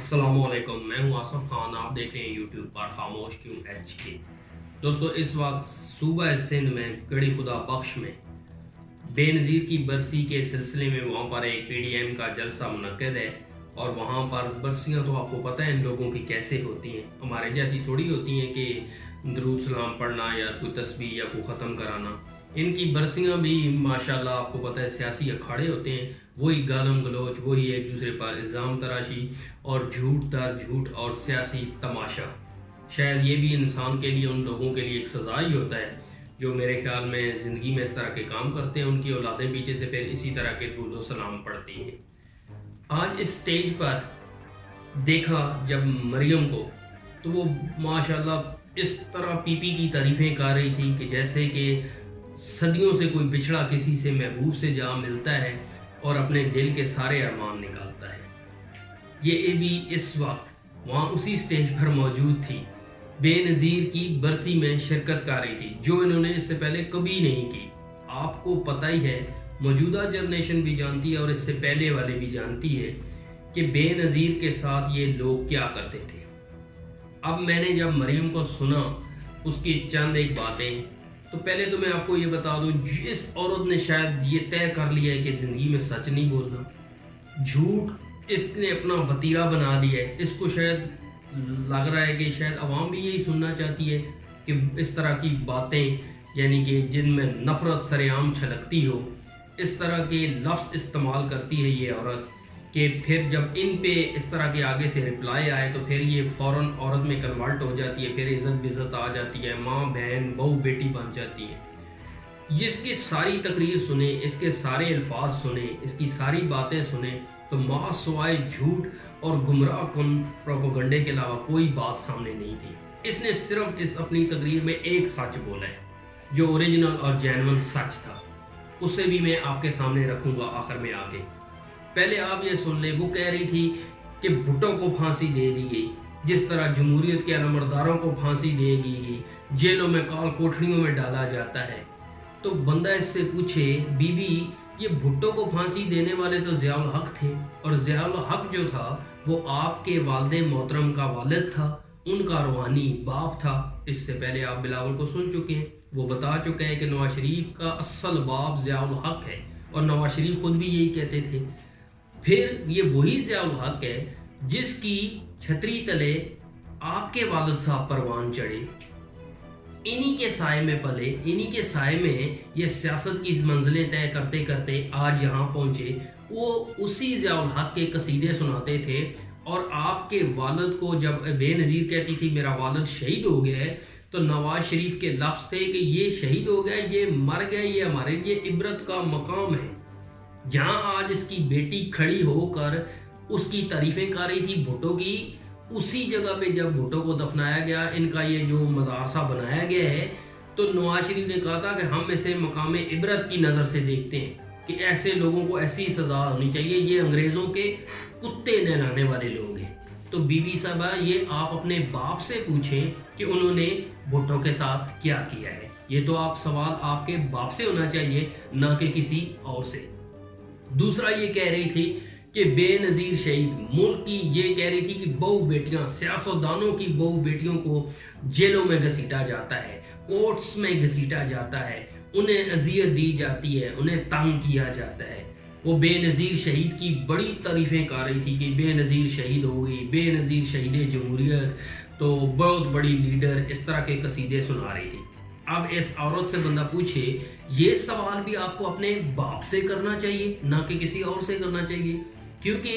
अस्सलाम वालेकुम, मैं हूं आसफ खान। आप देख रहे हैं यूट्यूब पर खामोश क्यों HK। दोस्तों, इस वक्त सूबा सिंध में गढ़ी खुदा बख्श में बेनज़ीर की बरसी के सिलसिले में वहाँ पर एक PDM का जलसा मुनक्किद है। और वहाँ पर बरसियाँ तो आपको पता है इन लोगों की कैसे होती हैं, हमारे जैसी थोड़ी होती हैं कि दरूद सलाम पढ़ना या कोई तस्बीह या कोई ख़त्म कराना। इनकी बरसियाँ भी माशाल्लाह आपको पता है सियासी अखाड़े होते हैं, वही गालम गलोच, वही एक दूसरे पर इल्ज़ाम तराशी और झूठ दर झूठ और सियासी तमाशा। शायद ये भी इंसान के लिए, उन लोगों के लिए एक सज़ा ही होता है जो मेरे ख्याल में ज़िंदगी में इस तरह के काम करते हैं। उनकी औलादें पीछे से फिर इसी तरह के दरूद सलाम पढ़ती हैं। आज इस स्टेज पर देखा जब मरियम को, तो वो माशाल्लाह इस तरह पीपी की तारीफ़ें कर रही थी कि जैसे कि सदियों से कोई बिछड़ा किसी से महबूब से जा मिलता है और अपने दिल के सारे अरमान निकालता है। ये भी इस वक्त वहाँ उसी स्टेज पर मौजूद थी, बेनज़ीर की बरसी में शिरकत कर रही थी, जो इन्होंने इससे पहले कभी नहीं की। आपको पता ही है, मौजूदा जनरेशन भी जानती है और इससे पहले वाले भी जानती है कि बेनज़ीर के साथ ये लोग क्या करते थे। अब मैंने जब मरियम को सुना, उसकी चंद एक बातें, तो पहले तो मैं आपको ये बता दूं, जिस औरत ने शायद ये तय कर लिया है कि ज़िंदगी में सच नहीं बोलना, झूठ इसने अपना वतीरा बना दिया है, इसको शायद लग रहा है कि शायद आवाम भी यही सुनना चाहती है कि इस तरह की बातें, यानी कि जिनमें नफ़रत सरेआम छलकती हो, इस तरह के लफ्ज़ इस्तेमाल करती है ये औरत कि फिर जब इन पे इस तरह के आगे से रिप्लाई आए तो फिर ये फ़ौरन औरत में कन्वर्ट हो जाती है, फिर इज़्ज़त बिज़्ज़त आ जाती है, माँ बहन बहू बेटी बन जाती है। जिसकी सारी तकरीर सुने, इसके सारे अल्फाज सुने, इसकी सारी बातें सुने, तो माँ सिवाय झूठ और गुमराह कुन प्रोपेगेंडे के अलावा कोई बात सामने नहीं थी। इसने सिर्फ इस अपनी तकरीर में एक सच बोला है जो ओरिजिनल और जेन्युइन सच था, उसे भी मैं आपके सामने रखूँगा आखिर में आगे। पहले आप ये सुन लें, वो कह रही थी कि भुट्टो को फांसी दे दी गई, जिस तरह जमहूरियत के नंबरदारों को फांसी दे दी गई, जेलों में काल कोठरियों में डाला जाता है। तो बंदा इससे पूछे, बीबी ये भुट्टो को फांसी देने वाले तो ज़ियाउल हक थे, और ज़ियाउल हक जो था वो आपके वालिद मोहतरम का वालिद था, उनका रूहानी बाप था। इससे पहले आप बिलावल को सुन चुके हैं, वो बता चुके हैं कि नवाज शरीफ का असल बाप ज़ियाउल हक है, और नवाज शरीफ खुद भी यही कहते थे। फिर ये वही ज़ियाउल हक है जिसकी छतरी तले आपके वालिद साहब परवान चढ़े, इन्हीं के साए में पले, इन्हीं के साए में ये सियासत की मंजिलें तय करते करते आज यहाँ पहुँचे। वो उसी ज़ियाउल हक के कसीदे सुनाते थे, और आपके वालिद को जब बेनज़ीर कहती थी मेरा वालिद शहीद हो गया है, तो नवाज शरीफ के लफ्ज़ थे कि ये शहीद हो गया, ये मर गया, ये हमारे लिए इबरत का मकाम है। जहाँ आज इसकी बेटी खड़ी होकर उसकी तारीफ़ें कर रही थी भुट्टो की, उसी जगह पे जब भुट्टो को दफनाया गया, इनका ये जो मज़ार सा बनाया गया है, तो नवाज शरीफ ने कहा था कि हम इसे मकाम इबरत की नज़र से देखते हैं कि ऐसे लोगों को ऐसी सज़ा होनी चाहिए, ये अंग्रेज़ों के कुत्ते नहलाने वाले लोग हैं। तो बीबी साहबा, ये आप अपने बाप से पूछें कि उन्होंने भुट्टो के साथ क्या किया है। ये तो आप सवाल आपके बाप से होना चाहिए, ना कि किसी और से। दूसरा ये कह रही थी कि बेनज़ीर शहीद, मुल्क की ये कह रही थी कि बहू बेटियां, सियासतदानों की बहू बेटियों को जेलों में घसीटा जाता है, कोर्ट्स में घसीटा जाता है, उन्हें अजियत दी जाती है, उन्हें तंग किया जाता है। वो बेनज़ीर शहीद की बड़ी तारीफ़ें कर रही थी कि बेनज़ीर शहीद हो गई, बेनज़ीर शहीद जमहूरियत, तो बहुत बड़ी लीडर, इस तरह के कसीदे सुना रही थी। अब इस औरत से बंदा पूछे, ये सवाल भी आपको अपने बाप से करना चाहिए, ना कि किसी और से करना चाहिए, क्योंकि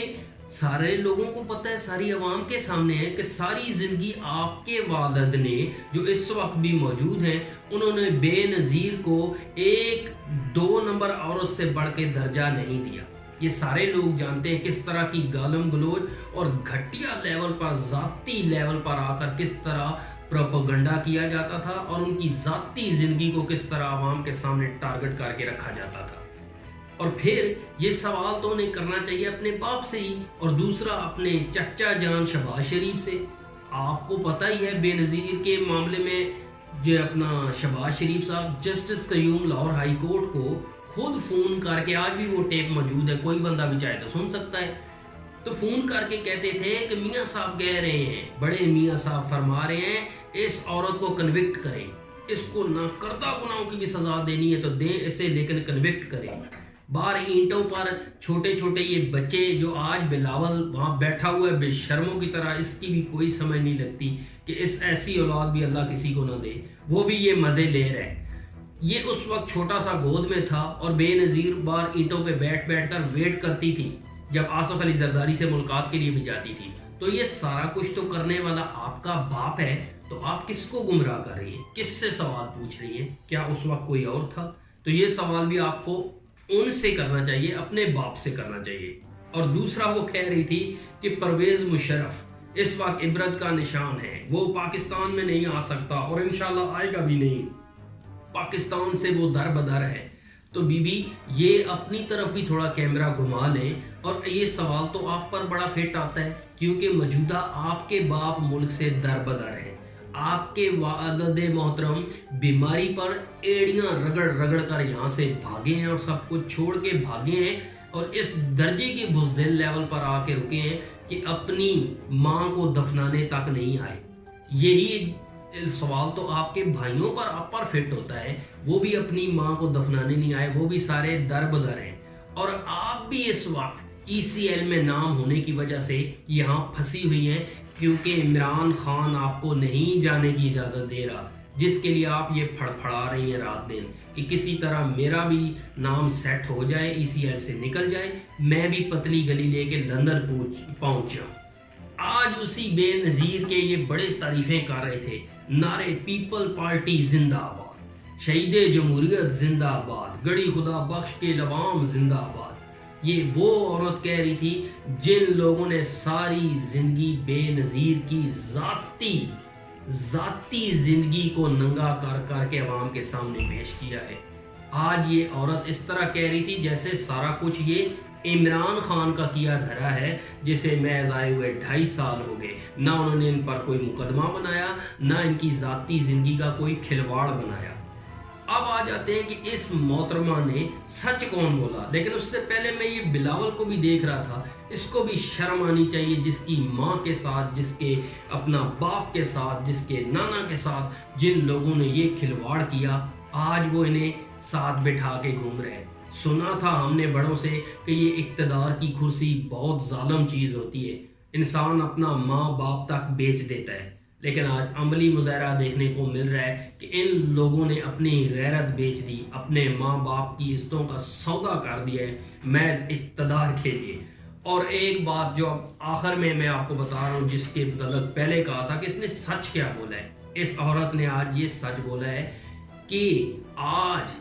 सारे लोगों को पता है, सारी आवाम के सामने है कि सारी ज़िंदगी आपके वालिद ने, जो इस वक्त भी मौजूद हैं, उन्होंने बेनज़ीर को एक 2 नंबर औरत से बढ़ के दर्जा नहीं दिया। ये सारे लोग जानते हैं किस तरह की गालम गलोच और घटिया लेवल पर, ज़ाती लेवल पर आकर किस तरह प्रोपेगेंडा किया जाता था, और उनकी ज़ाती ज़िंदगी को किस तरह आवाम के सामने टारगेट करके रखा जाता था। और फिर ये सवाल तो उन्हें करना चाहिए अपने बाप से ही, और दूसरा अपने चचा जान शहबाज शरीफ से। आपको पता ही है बेनज़ीर के मामले में जो अपना शहबाज शरीफ साहब justice Qayyum Lahore high court को खुद फ़ोन करके, आज भी वो टेप मौजूद है, कोई बंदा भी चाहे तो सुन सकता है, तो फ़ोन करके कहते थे कि मियाँ साहब कह रहे हैं, बड़े मियाँ साहब फरमा रहे हैं, इस औरत को कन्विक्ट करें, इसको ना करदा गुनाहों की भी सज़ा देनी है तो दें इसे, लेकिन कन्विक्ट करें। बाहर ईंटों पर छोटे छोटे ये बच्चे जो आज बिलावल वहाँ बैठा हुआ है बेशर्मों की तरह, इसकी भी कोई समझ नहीं लगती कि इस ऐसी औलाद भी अल्लाह किसी को ना दे, वो भी ये मज़े ले रहे हैं। ये उस वक्त छोटा सा गोद में था और बेनज़ीर बाहर ईंटों पे बैठ बैठ कर वेट करती थी जब आसिफ अली जरदारी से मुलाकात के लिए भी जाती थी। तो ये सारा कुछ तो करने वाला आपका बाप है, तो आप किसको गुमराह कर रही हैं, किससे सवाल पूछ रही हैं? क्या उस वक्त कोई और था? तो ये सवाल भी आपको उनसे करना चाहिए, अपने बाप से करना चाहिए। और दूसरा, वो कह रही थी कि परवेज़ मुशर्रफ इस वक्त इबरत का निशान है, वो पाकिस्तान में नहीं आ सकता और इंशाल्लाह आएगा भी नहीं, पाकिस्तान से वो दर बदर है। तो बीबी ये अपनी तरफ भी थोड़ा कैमरा घुमा लें। और ये सवाल तो आप पर बड़ा फिट आता है क्योंकि मौजूदा आपके बाप मुल्क से दर बदर है, आपके वालिद मोहतरम बीमारी पर एड़ियां रगड़ रगड़ कर यहाँ से भागे हैं और सब कुछ छोड़ के भागे हैं और इस दर्जे के बुज़दिल लेवल पर आके रुके हैं कि अपनी माँ को दफनाने तक नहीं आए। यही सवाल तो आपके भाइयों पर आप पर फिट होता है, वो भी अपनी माँ को दफनाने नहीं आए, वो भी सारे दर बदर हैं। और आप भी इस वक्त ECL में नाम होने की वजह से यहाँ फंसी हुई हैं क्योंकि इमरान खान आपको नहीं जाने की इजाज़त दे रहा, जिसके लिए आप ये फड़फड़ा रही हैं रात दिन कि किसी तरह मेरा भी नाम सेट हो जाए, ECL से निकल जाए, मैं भी पतली गली लेके लंदन पहुँच जाऊँ। आज उसी बेनज़ीर के ये बड़े तारीफ़ें कर रहे थे, नारे पीपल पार्टी जिंदाबाद, शहीद जमहूरियत जिंदाबाद, गड़ी खुदा बख्श के लवाम जिंदाबाद। ये वो औरत कह रही थी जिन लोगों ने सारी जिंदगी बेनज़ीर की ज़ाती जिंदगी को नंगा कर कर के अवाम के सामने पेश किया है। आज ये औरत इस तरह कह रही थी जैसे सारा कुछ ये इमरान खान का किया धरा है, जिसे महज आए हुए 2.5 साल हो गए, ना उन्होंने इन पर कोई मुकदमा बनाया, ना इनकी ज़ाती ज़िंदगी का कोई खिलवाड़ बनाया। अब आ जाते हैं कि इस मोहतरमा ने सच कौन बोला। लेकिन उससे पहले मैं ये बिलावल को भी देख रहा था, इसको भी शर्म आनी चाहिए, जिसकी माँ के साथ, जिसके अपना बाप के साथ, जिसके नाना के साथ जिन लोगों ने ये खिलवाड़ किया, आज वो इन्हें साथ बिठा के घूम रहे हैं। सुना था हमने बड़ों से कि ये इक़्तिदार की कुर्सी बहुत ज़ालिम चीज़ होती है, इंसान अपना माँ बाप तक बेच देता है। लेकिन आज अमली मुज़ाहरा देखने को मिल रहा है कि इन लोगों ने अपनी गैरत बेच दी, अपने माँ बाप की इज्जतों का सौदा कर दिया है महज इक़्तिदार के लिए। और एक बात जो आखिर में मैं आपको बता रहा हूँ, जिसके मतलब पहले कहा था कि इसने सच क्या बोला है, इस औरत ने आज ये सच बोला है कि आज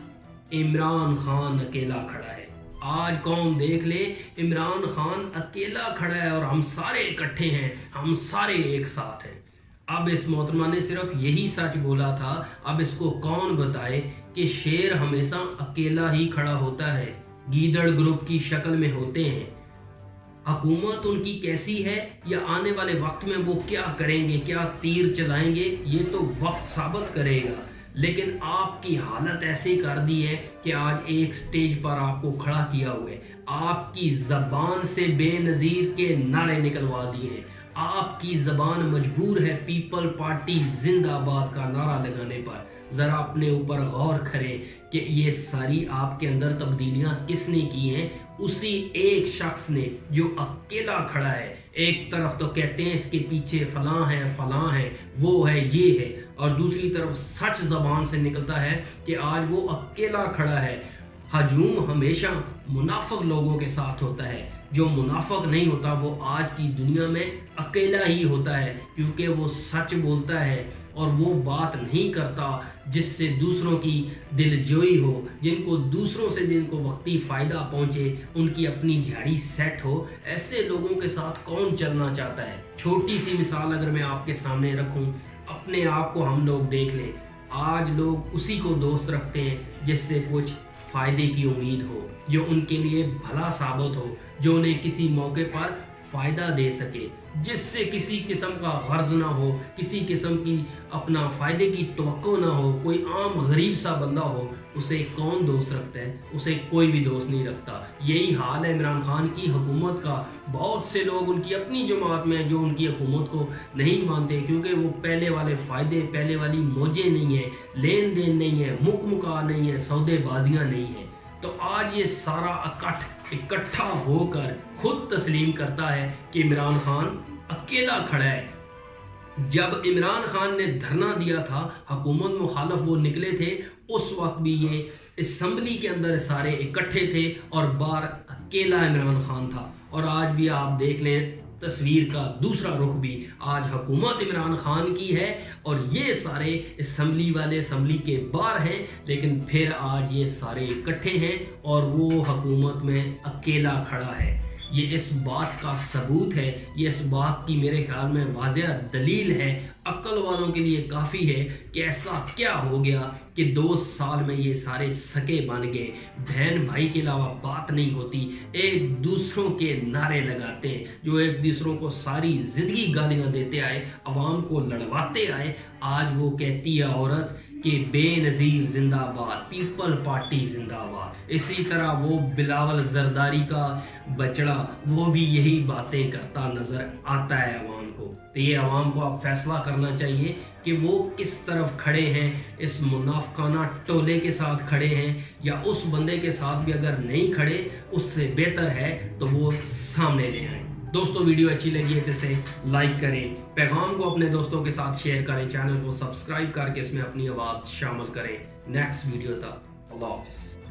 इमरान खान अकेला खड़ा है। आज कौम देख ले, इमरान खान अकेला खड़ा है और हम सारे इकट्ठे हैं, हम सारे एक साथ हैं। अब इस मोहतरमा ने सिर्फ यही सच बोला था, अब इसको कौन बताए कि शेर हमेशा अकेला ही खड़ा होता है, गीदड़ ग्रुप की शक्ल में होते हैं। हुकूमत उनकी कैसी है या आने वाले वक्त में वो क्या करेंगे, क्या तीर चलाएंगे, ये तो वक्त साबित करेगा। लेकिन आपकी हालत ऐसी कर दी है कि आज एक स्टेज पर आपको खड़ा किया हुआ है, आपकी ज़बान से बेनज़ीर के नारे निकलवा दिए हैं, आपकी ज़बान मजबूर है पीपल पार्टी जिंदाबाद का नारा लगाने पर। ज़रा अपने ऊपर गौर करें कि ये सारी आपके अंदर तब्दीलियां किसने की हैं, उसी एक शख्स ने जो अकेला खड़ा है। एक तरफ तो कहते हैं इसके पीछे फलां है, वो है, ये है, और दूसरी तरफ सच ज़बान से निकलता है कि आज वो अकेला खड़ा है। हजूम हमेशा मुनाफिक लोगों के साथ होता है, जो मुनाफिक नहीं होता वो आज की दुनिया में अकेला ही होता है, क्योंकि वो सच बोलता है और वो बात नहीं करता जिससे दूसरों की दिलजोई हो, जिनको वक्ती फ़ायदा पहुँचे, उनकी अपनी दिहाड़ी सेट हो। ऐसे लोगों के साथ कौन चलना चाहता है? छोटी सी मिसाल अगर मैं आपके सामने रखूं, अपने आप को हम लोग देख लें। आज लोग उसी को दोस्त रखते हैं जिससे कुछ फ़ायदे की उम्मीद हो, जो उनके लिए भला साबित हो, जो उन्हें किसी मौके पर फ़ायदा दे सके, जिससे किसी किस्म का गर्ज ना हो, किसी किस्म की अपना फ़ायदे की तवक्को ना हो, कोई आम गरीब सा बंदा हो उसे कौन दोस्त रखता है? उसे कोई भी दोस्त नहीं रखता। यही हाल है इमरान खान की हुकूमत का। बहुत से लोग उनकी अपनी जमात में जो उनकी हुकूमत को नहीं मानते, क्योंकि वो पहले वाले फ़ायदे, पहले वाली मौजें नहीं है, लेन देन नहीं है, मुकमुका नहीं है, सौदेबाजियाँ नहीं है। तो आज ये सारा इकट्ठा होकर खुद तस्लीम करता है कि इमरान खान अकेला खड़ा है। जब इमरान खान ने धरना दिया था, हुकूमत मुखालफ वो निकले थे, उस वक्त भी ये असम्बली के अंदर सारे इकट्ठे थे और बाहर अकेला इमरान खान था। और आज भी आप देख लें तस्वीर का दूसरा रुख भी, आज हुकूमत इमरान खान की है और ये सारे असम्बली वाले असम्बली के बाहर हैं, लेकिन फिर आज ये सारे इकट्ठे हैं और वो हुकूमत में अकेला खड़ा है। ये इस बात का सबूत है, ये इस बात की मेरे ख्याल में वाज़ेह दलील है, अक्ल वालों के लिए काफ़ी है कि ऐसा क्या हो गया कि 2 साल में ये सारे सके बन गए। बहन भाई के अलावा बात नहीं होती, एक दूसरों के नारे लगाते, जो एक दूसरों को सारी ज़िंदगी गालियाँ देते आए, अवाम को लड़वाते आए। आज वो कहती है औरत कि बेनज़ीर जिंदाबाद, पीपल पार्टी जिंदाबाद। इसी तरह वो बिलावल जरदारी का बचड़ा, वो भी यही बातें करता नज़र आता है अवाम को। तो ये अवाम को अब फैसला करना चाहिए कि वो किस तरफ खड़े हैं, इस मुनाफिकाना टोले के साथ खड़े हैं या उस बंदे के साथ भी अगर नहीं खड़े, उससे बेहतर है तो वो सामने ले आएँ। दोस्तों वीडियो अच्छी लगी है तो इसे लाइक करें, पैगाम को अपने दोस्तों के साथ शेयर करें, चैनल को सब्सक्राइब करके इसमें अपनी आवाज़ शामिल करें। नेक्स्ट वीडियो तक अल्लाह हाफिज़।